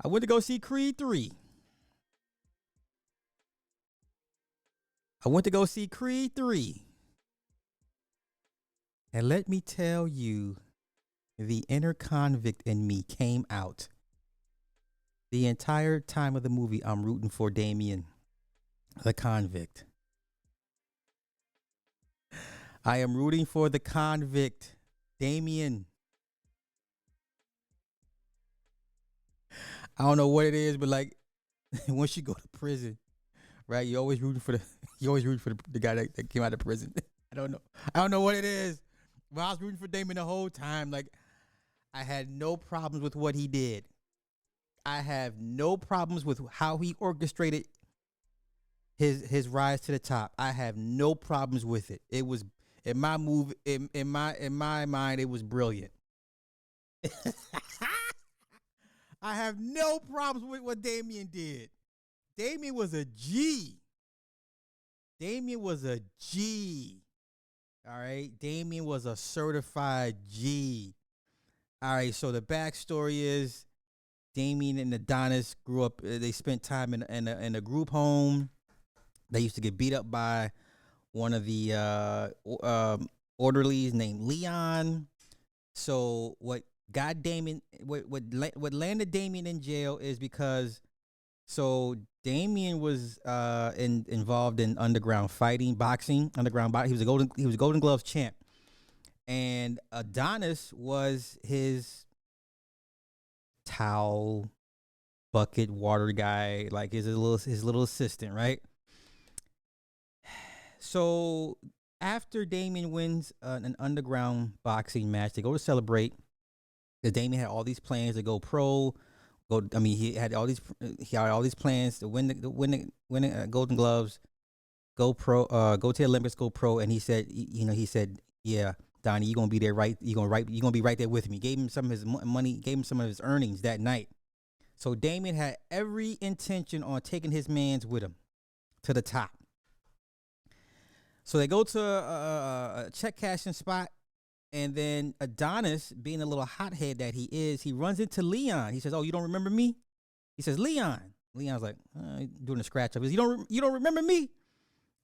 I went to go see Creed 3. I went to go see Creed 3. And let me tell you, the inner convict in me came out. The entire time of the movie, I'm rooting for Damien, the convict. I am rooting for the convict, Damien. I don't know what it is, but like once you go to prison, right? You always rooting for the you always rooting for the guy that came out of prison. I don't know. I don't know what it is. But I was rooting for Damien the whole time. Like I had no problems with what he did. I have no problems with how he orchestrated his rise to the top. I have no problems with it. It was in my move in my mind, it was brilliant. I have no problems with what Damien did. Damien was a G. Damien was a G. All right. Damien was a certified G. All right. So the backstory is Damien and Adonis grew up. They spent time in a group home. They used to get beat up by one of the orderlies named Leon. So what got Damien, what landed Damien in jail is because so Damien was involved in underground fighting, boxing, underground boxing. He was a Golden Gloves champ, and Adonis was his towel bucket water guy, like his little assistant, right? So after Damien wins an underground boxing match, they go to celebrate. Because Damien had all these plans to go pro. He had all these plans to win the Golden Gloves, go pro, go to the Olympics, go pro. And he said, yeah, Donnie, you're gonna be there, right? You're gonna be right there with me. Gave him some of his money, gave him some of his earnings that night. So Damien had every intention on taking his mans with him to the top. So they go to a check cashing spot, and then Adonis, being a little hothead that he is, he runs into Leon. He says, "Oh, you don't remember me?" He says, "Leon." Leon's like doing a scratch up. He says, You don't remember me?"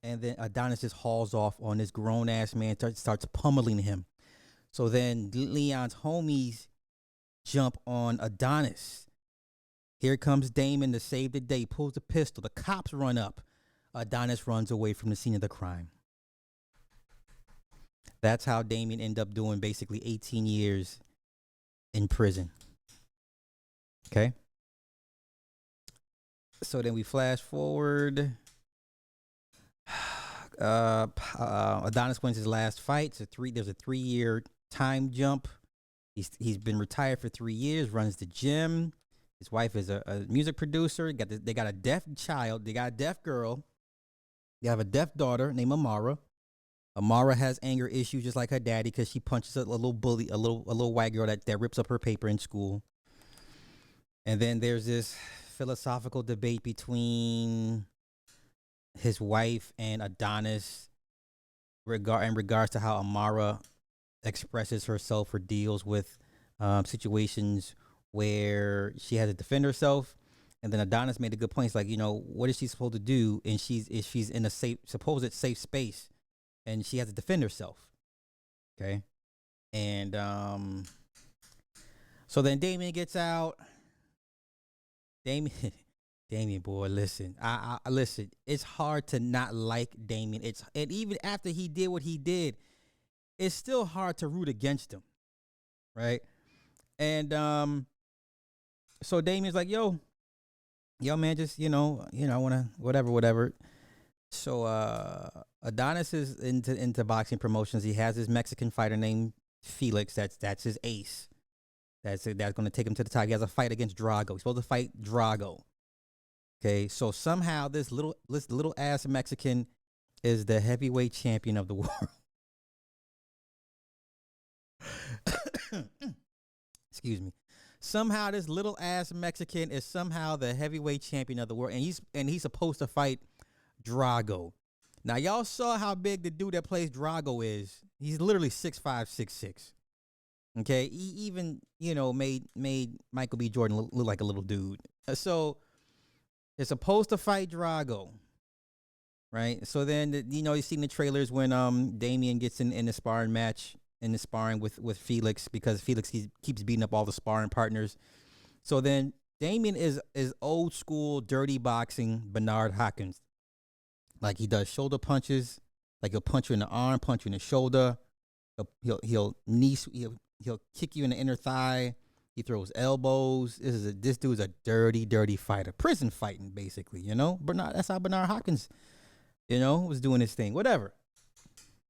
And then Adonis just hauls off on this grown ass man, starts pummeling him. So then Leon's homies jump on Adonis. Here comes Damon to save the day. Pulls the pistol. The cops run up. Adonis runs away from the scene of the crime. That's how Damien ended up doing basically 18 years in prison. Okay. So then we flash forward. Adonis wins his last fight. There's a 3-year time jump. He's been retired for 3 years. Runs the gym. His wife is a music producer. They got a deaf child. They got a deaf girl. They have a deaf daughter named Amara. Amara has anger issues just like her daddy because she punches a little bully, a little white girl that rips up her paper in school. And then there's this philosophical debate between his wife and Adonis in regards to how Amara expresses herself or deals with situations where she has to defend herself. And then Adonis made a good point. It's like, what is she supposed to do? And she's in a supposed safe space, and she has to defend herself. Okay. And so then Damien gets out. Damien, boy, listen. I listen. It's hard to not like Damien. And even after he did what he did, it's still hard to root against him, right? And so Damien's like, yo, man, just I wanna whatever. So Adonis is into boxing promotions. He has his Mexican fighter named Felix. That's his ace. That's going to take him to the top. He has a fight against Drago. He's supposed to fight Drago. Okay, so somehow this little ass Mexican is the heavyweight champion of the world. Excuse me. Somehow this little ass Mexican is somehow the heavyweight champion of the world, and he's supposed to fight Drago. Now y'all saw how big the dude that plays Drago is. He's literally 6'5", 6'6". Okay, he even made Michael B. Jordan look like a little dude. So they're supposed to fight Drago, right? So then you see in the trailers when Damien gets in the sparring match in the sparring with Felix because Felix keeps beating up all the sparring partners. So then Damien is old school dirty boxing Bernard Hopkins. Like he does shoulder punches, like he'll punch you in the arm, punch you in the shoulder. He'll kick you in the inner thigh. He throws elbows. This dude's a dirty fighter. Prison fighting, basically. Bernard. That's how Bernard Hopkins, was doing his thing. Whatever.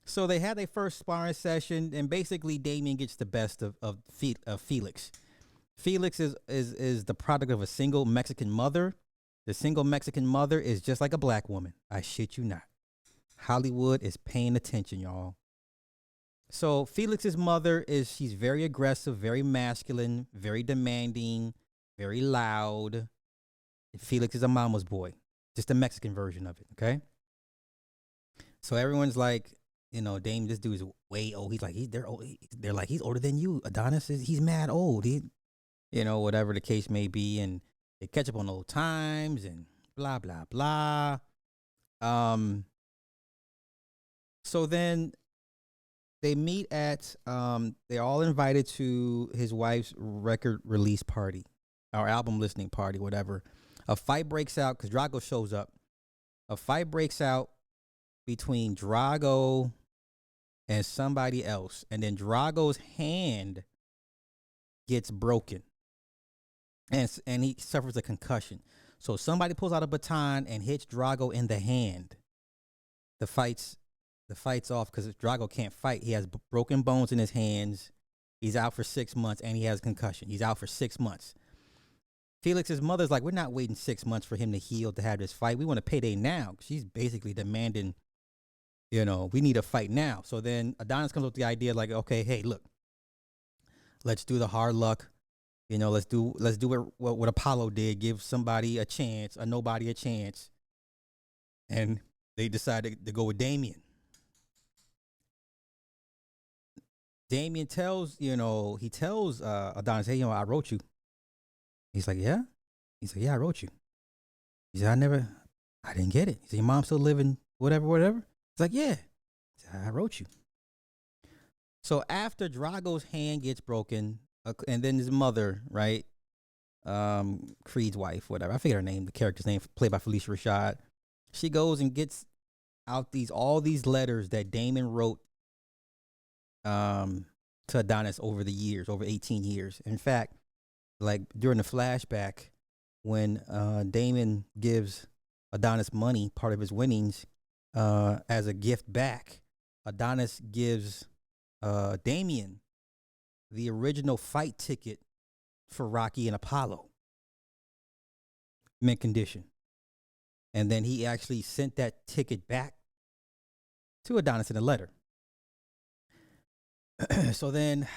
So they had their first sparring session, and basically Damien gets the best of Felix. Felix is the product of a single Mexican mother. The single Mexican mother is just like a black woman. I shit you not. Hollywood is paying attention, y'all. So Felix's mother she's very aggressive, very masculine, very demanding, very loud. Felix is a mama's boy, just the Mexican version of it. Okay. So everyone's like, Dame, this dude is way old. He's like, they're old. They're like, he's older than you. Adonis he's mad old. Whatever the case may be, and they catch up on old times and blah blah blah. So then they meet at they're all invited to his wife's record release party, or album listening party, whatever. A fight breaks out because Drago shows up. A fight breaks out between Drago and somebody else, and then Drago's hand gets broken, and he suffers a concussion. So somebody pulls out a baton and hits Drago in the hand. The fight's off because Drago can't fight. He has broken bones in his hands. He's out for 6 months, and he has a concussion. He's out for 6 months. Felix's mother's like, we're not waiting 6 months for him to heal to have this fight. We want a payday now. She's basically demanding, we need a fight now. So then Adonis comes up with the idea like, okay, hey, look, let's do the hard luck. Let's do what Apollo did. Give somebody a chance, a nobody a chance. And they decided to go with Damien. Damien tells Adonis, hey, I wrote you. He's like, yeah? He's like, yeah, I wrote you. He said, I didn't get it. He said, your mom's still living, whatever. He's like, yeah. He said, I wrote you. So after Drago's hand gets broken, and then his mother, right? Creed's wife, whatever. I forget her name, the character's name, played by Phylicia Rashad. She goes and gets out all these letters that Damon wrote to Adonis over the years, over 18 years. In fact, like during the flashback, when Damon gives Adonis money, part of his winnings, as a gift back, Adonis gives Damien the original fight ticket for Rocky and Apollo, mint condition. And then he actually sent that ticket back to Adonis in a letter. So then,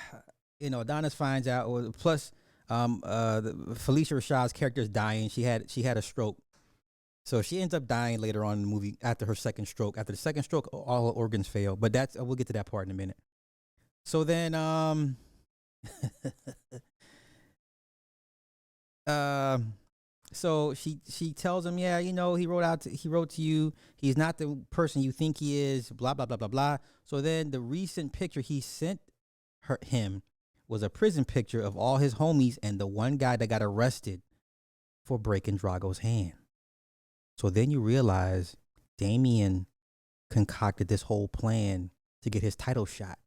Adonis finds out, plus Phylicia Rashad's character is dying. She had a stroke. So she ends up dying later on in the movie after her second stroke. After the second stroke, all her organs fail. But we'll get to that part in a minute. So then, so she tells him, yeah, he wrote to you. He's not the person you think he is. Blah blah blah blah blah. So then the recent picture he sent him was a prison picture of all his homies and the one guy that got arrested for breaking Drago's hand. So then you realize Damien concocted this whole plan to get his title shot.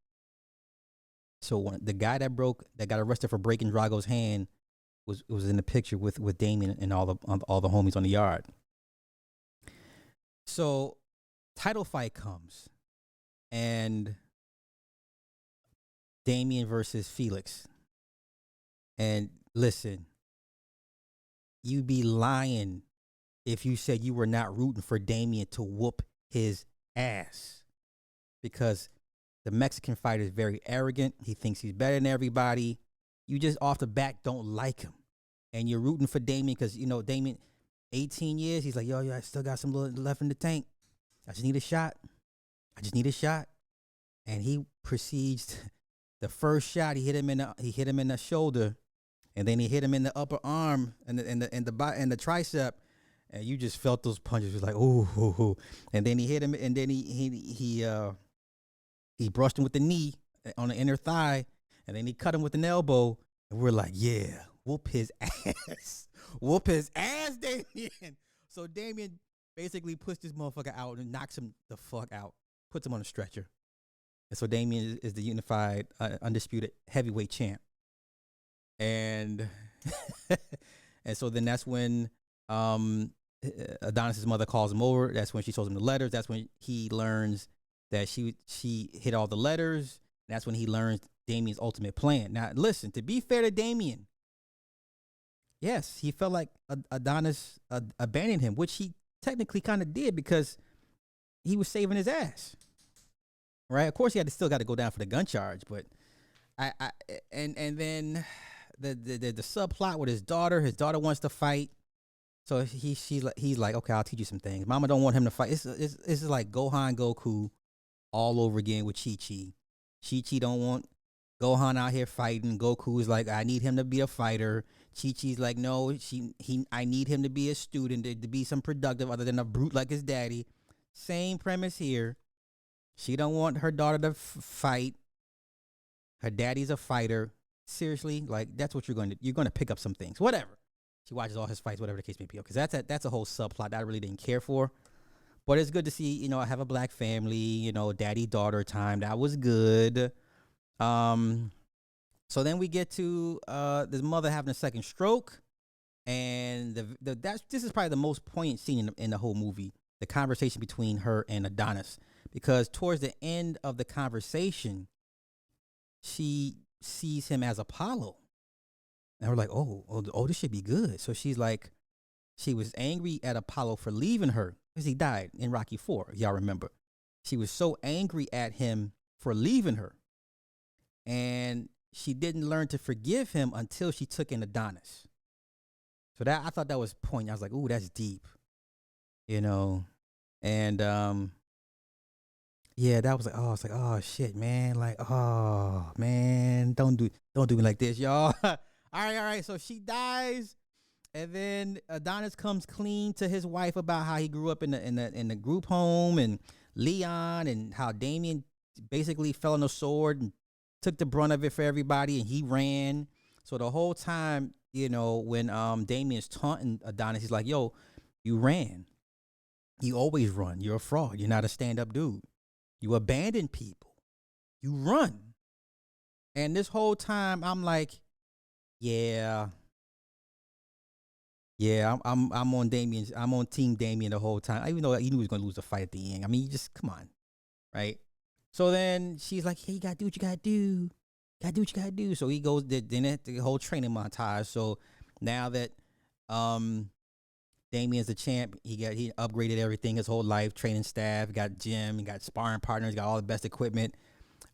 So the guy that got arrested for breaking Drago's hand was in the picture with Damien and all the homies on the yard. So title fight comes, and Damien versus Felix. And listen, you'd be lying if you said you were not rooting for Damien to whoop his ass, because the Mexican fighter is very arrogant. He thinks he's better than everybody. You just off the bat don't like him. And you're rooting for Damien because, Damien, 18 years, he's like, yo, I still got some left in the tank. I just need a shot. And he proceeds The first shot, he hit him in the shoulder, and then he hit him in the upper arm and the tricep, and you just felt those punches. It was like ooh, ooh, ooh. And then he hit him, and then he brushed him with the knee on the inner thigh, and then he cut him with an elbow. And we're like, yeah, whoop his ass, whoop his ass, Damien. So Damien basically puts this motherfucker out and knocks him the fuck out, puts him on a stretcher. And so Damien is the unified, undisputed heavyweight champ. And and so then that's when Adonis's mother calls him over. That's when she shows him the letters. That's when he learns that she hit all the letters. That's when he learns Damien's ultimate plan. Now, listen, to be fair to Damien, yes, he felt like Adonis abandoned him, which he technically kind of did because he was saving his ass. Right? Of course, he still got to go down for the gun charge, but and then the subplot with his daughter wants to fight, so he's like, okay, I'll teach you some things. Mama don't want him to fight. It's like Gohan Goku all over again with Chi-Chi. Chi-Chi don't want Gohan out here fighting. Goku is like, I need him to be a fighter. Chi-Chi's like, no, I need him to be a student, to be some productive other than a brute like his daddy. Same premise here. She don't want her daughter to fight. Her daddy's a fighter. Seriously, like that's what you're going to pick up some things. Whatever. She watches all his fights, whatever the case may be. Because that's a whole subplot that I really didn't care for. But it's good to see, I have a black family, daddy-daughter time. That was good. So then we get to the mother having a second stroke. And this is probably the most poignant scene in the whole movie. The conversation between her and Adonis. Because towards the end of the conversation, she sees him as Apollo. And we're like, oh, this should be good. So she's like, she was angry at Apollo for leaving her because he died in Rocky IV, y'all remember. She was so angry at him for leaving her. And she didn't learn to forgive him until she took in Adonis. So I thought that was poignant. I was like, ooh, that's deep. And yeah, that was like, oh, it's like, oh shit, man, like, oh man, don't do me like this, y'all. all right. So she dies, and then Adonis comes clean to his wife about how he grew up in the group home, and Leon, and how Damien basically fell on the sword and took the brunt of it for everybody, and he ran. So the whole time, when Damien's taunting Adonis, he's like, yo, you ran. You always run. You're a fraud. You're not a stand-up dude. You abandon people. You run. And this whole time, I'm like, yeah, I'm on Damien's. I'm on Team Damien the whole time. Even though he knew he was going to lose the fight at the end. I mean, you just come on, right? So then she's like, hey, you got to do what you got to do. Got to do what you got to do. So he goes, then the whole training montage. So now that Damien's the champ, he upgraded everything, his whole life, training staff, got gym, he got sparring partners, got all the best equipment,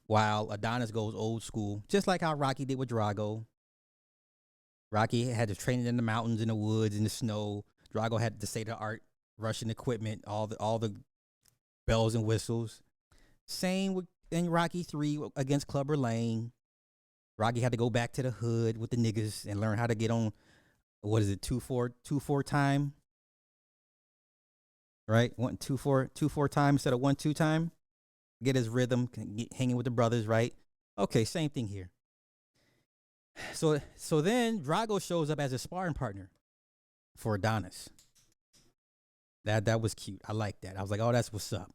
while Adonis goes old school, just like how Rocky did with Drago. Rocky had to train in the mountains, in the woods, in the snow. Drago had the state of art, Russian equipment, all the bells and whistles. Same in Rocky 3 against Clubber Lang. Rocky had to go back to the hood with the niggas and learn how to get on, 2-4 time? Right? 2-4 time instead of 1-2 time. Get his rhythm, hanging with the brothers, right? Okay, same thing here. So then Drago shows up as a sparring partner for Adonis. That was cute. I like that. I was like, oh, that's what's up.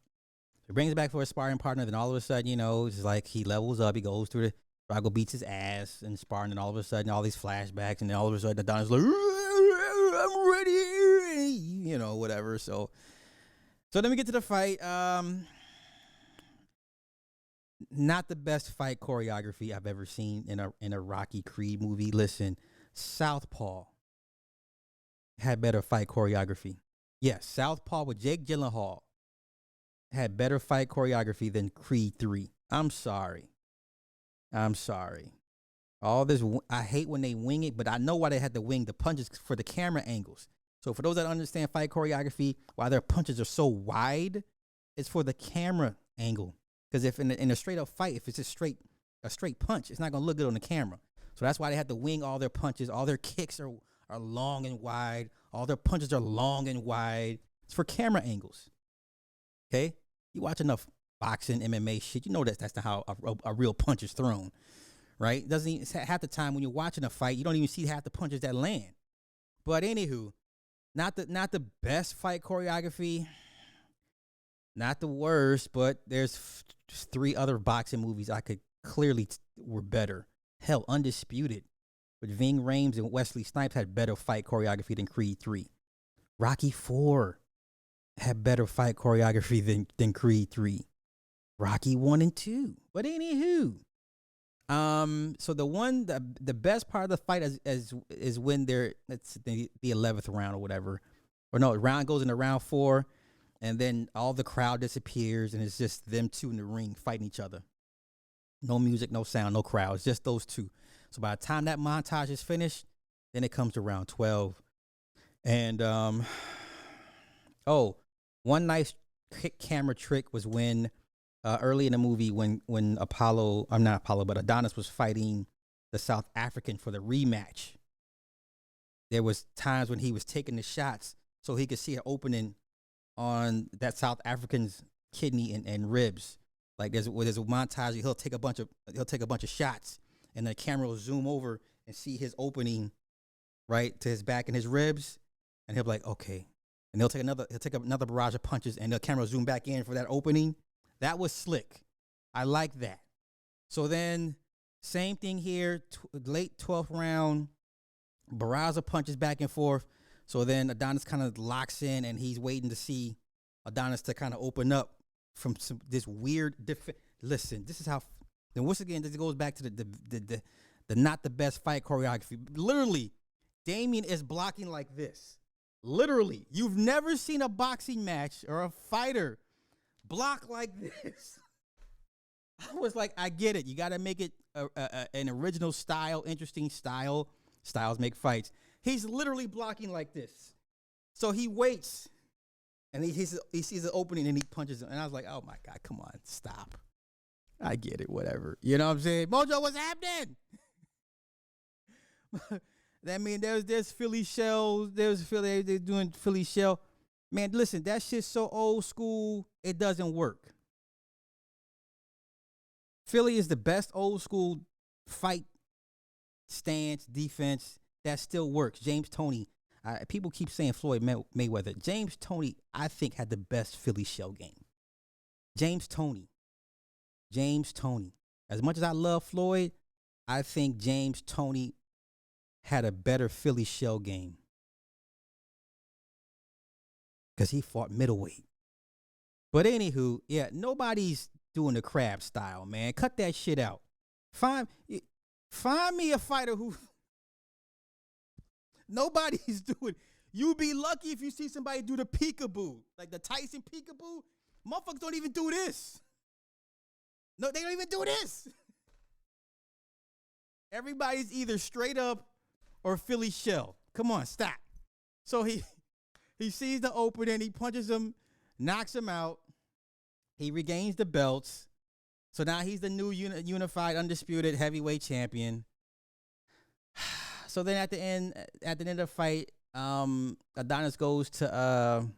He brings it back for a sparring partner. Then all of a sudden, it's like he levels up. He goes through Drago beats his ass and sparring. And all of a sudden, all these flashbacks. And then all of a sudden, Adonis is like, I'm ready. Whatever. So then we get to the fight. Not the best fight choreography I've ever seen in a Rocky Creed movie. Listen, Southpaw had better fight choreography. Yes, Southpaw with Jake Gyllenhaal had better fight choreography than Creed 3. I'm sorry. All this, I hate when they wing it, but I know why they had to wing the punches for the camera angles. So for those that understand fight choreography, why their punches are so wide, it's for the camera angle. Because if in a straight up fight, if it's just straight a straight punch. It's not gonna look good on the camera. So that's why they had to wing all their punches. All their kicks are long and wide. All their punches are long and wide. It's for camera angles. Okay, you watch enough boxing, MMA shit, you know that's not how a real punch is thrown, right? Doesn't even, half the time when you're watching a fight, you don't even see half the punches that land. But anywho, not the best fight choreography, not the worst, but there's 3 other boxing movies I could clearly were better. Hell, Undisputed with Ving Rhames and Wesley Snipes had better fight choreography than Creed 3. Rocky 4 had better fight choreography than Creed 3. Rocky 1 and 2. But anywho, so the best part of the fight is when it's the 11th round or whatever, or no, round goes into round 4, and then all the crowd disappears, and it's just them two in the ring fighting each other. No music, no sound, no crowd. It's just those two. So by the time that montage is finished, then it comes to round 12, and one nice camera trick was when. Early in the movie, when Adonis was fighting the South African for the rematch, there was times when he was taking the shots so he could see an opening on that South African's kidney and ribs. Like there's a montage, he'll take a bunch of shots, and the camera will zoom over and see his opening right to his back and his ribs, and he'll be like, okay, and he'll take another barrage of punches, and the camera will zoom back in for that opening. That was slick. I like that. So then, same thing here, late 12th round, Barraza punches back and forth. So then Adonis kind of locks in, and he's waiting to see Adonis to kind of open up from this weird. Listen, this is how. Then once again, this goes back to the not the best fight choreography. Literally, Damien is blocking like this. Literally, you've never seen a boxing match or a fighter block like this. I was like, I get it. You got to make it an original style, interesting style. Styles make fights. He's literally blocking like this. So he waits, and he sees the opening, and he punches him. And I was like, oh my God, come on, stop. I get it, whatever. You know what I'm saying? Mojo, what's happening? I mean, there's Philly Shell. They're doing Philly Shell. Man, listen, that shit's so old school, it doesn't work. Philly is the best old school fight stance, defense that still works. James Toney, people keep saying Floyd Mayweather. James Toney, I think, had the best Philly shell game. James Toney. As much as I love Floyd, I think James Toney had a better Philly shell game. Because he fought middleweight. But anywho, yeah, nobody's doing the crab style, man. Cut that shit out. Find me a fighter who nobody's doing. You'd be lucky if you see somebody do the peekaboo. Like the Tyson peekaboo. Motherfuckers don't even do this. No, they don't even do this. Everybody's either straight up or Philly shell. Come on, stop. So he sees the opening, he punches him, knocks him out. He regains the belts. So now he's the new unified, undisputed heavyweight champion. So then at the end of the fight, Adonis goes to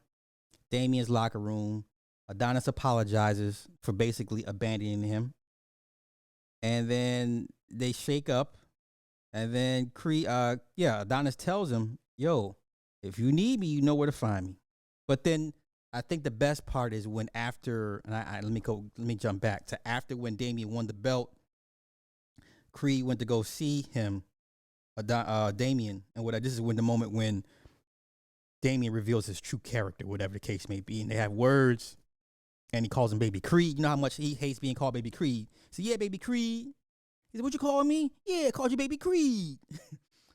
Damien's locker room. Adonis apologizes for basically abandoning him. And then they shake up. And then Adonis tells him, yo, if you need me, you know where to find me. But then I think the best part is when after, and let me jump back to after when Damien won the belt, Creed went to go see him, Damien, and this is when the moment when Damien reveals his true character, whatever the case may be, and they have words, and he calls him Baby Creed. You know how much he hates being called Baby Creed. He said, yeah, Baby Creed. He said, what you call me? Yeah, I called you Baby Creed.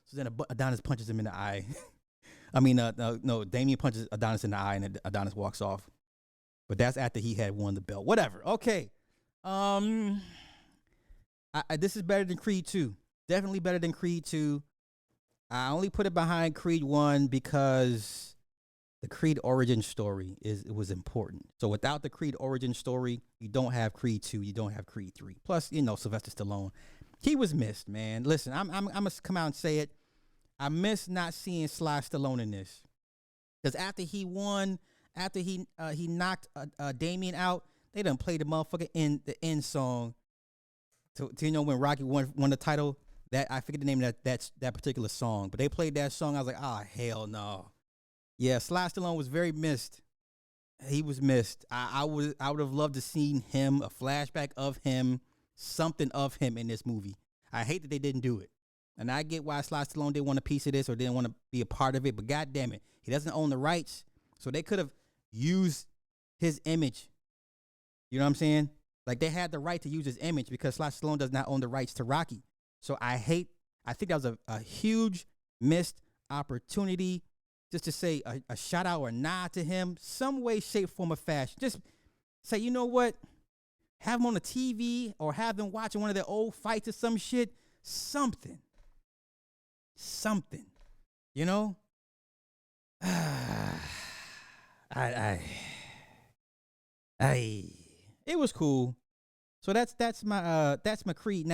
So then Adonis punches him in the eye. No, Damien punches Adonis in the eye, and Adonis walks off. But that's after he had won the belt. Whatever. Okay. This is better than Creed 2. Definitely better than Creed 2. I only put it behind Creed 1 because the Creed origin story was important. So without the Creed origin story, you don't have Creed 2, you don't have Creed 3. Plus, Sylvester Stallone, he was missed, man. Listen, I'm gonna come out and say it. I miss not seeing Sly Stallone in this. Because after he won, after he knocked Damien out, they done played the motherfucker in the end song to when Rocky won the title. That I forget the name of that particular song, but they played that song. I was like, ah, hell no. Yeah, Sly Stallone was very missed. He was missed. I would have loved to seen him, a flashback of him, something of him in this movie. I hate that they didn't do it. And I get why Sly Stallone didn't want a piece of this or didn't want to be a part of it, but god damn it, he doesn't own the rights. So they could have used his image. You know what I'm saying? Like they had the right to use his image because Sly Stallone does not own the rights to Rocky. So I think that was a huge missed opportunity just to say a shout out or nod to him, some way, shape, form, or fashion. Just say, you know what? Have him on the TV or have them watching one of their old fights or some shit. Something. You know? It was cool. So that's my Creed.